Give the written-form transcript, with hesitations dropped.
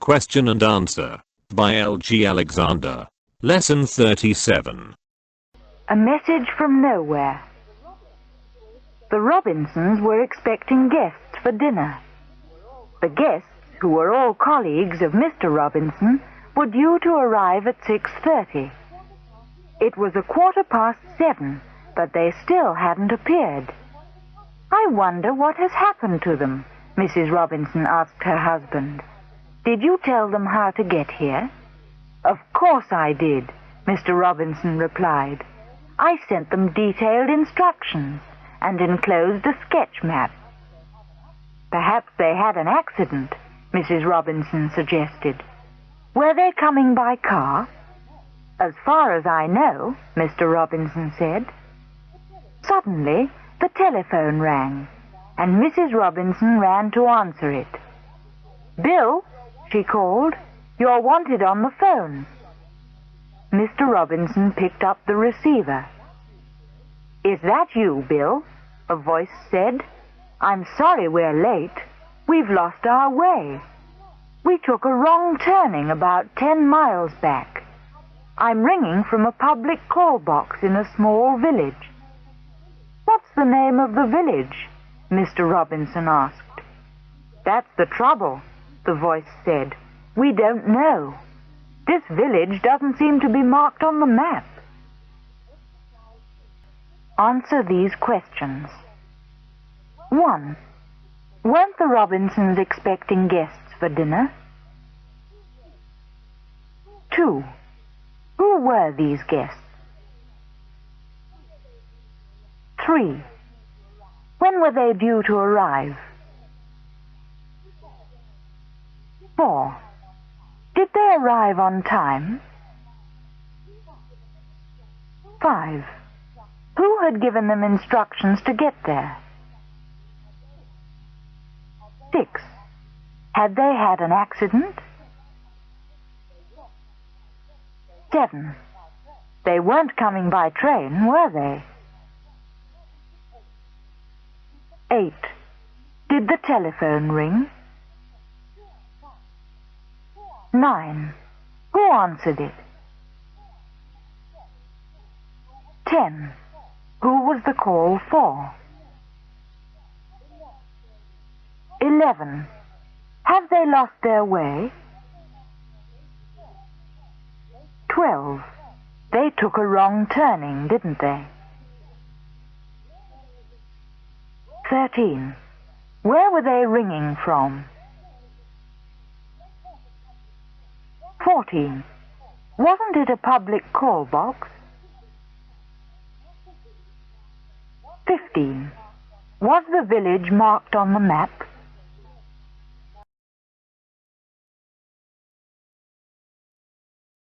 Question and Answer by L.G. Alexander. Lesson 37. A message from nowhere. The Robinsons were expecting guests for dinner. The guests, who were all colleagues of Mr. Robinson, were due to arrive at 6:30. It was 7:15, but they still hadn't appeared. "I wonder what has happened to them," Mrs. Robinson asked her husband. "Did you tell them how to get here?" "Of course I did," Mr. Robinson replied. "I sent them detailed instructions and enclosed a sketch map." "Perhaps they had an accident," Mrs. Robinson suggested. "Were they coming by car?" "As far as I know," Mr. Robinson said. Suddenly, the telephone rang, and Mrs. Robinson ran to answer it. "Bill," she called, "you're wanted on the phone." Mr. Robinson picked up the receiver. "Is that you, Bill?" a voice said. "I'm sorry we're late. We've lost our way. We took a wrong turning about 10 miles back. I'm ringing from a public call box in a small village." "What's the name of the village?" Mr. Robinson asked. "That's the trouble," the voice said. "We don't know. This village doesn't seem to be marked on the map." Answer these questions. 1. Weren't the Robinsons expecting guests for dinner? 2. Who were these guests? 3. When were they due to arrive? 4. Did they arrive on time? 5. Who had given them instructions to get there? 6. Had they had an accident? 7. They weren't coming by train, were they? 8. Did the telephone ring? 9. Who answered it? 10. Who was the call for? 11. Have they lost their way? 12. They took a wrong turning, didn't they? 13. Where were they ringing from? 14. Wasn't it a public call box? 15. Was the village marked on the map?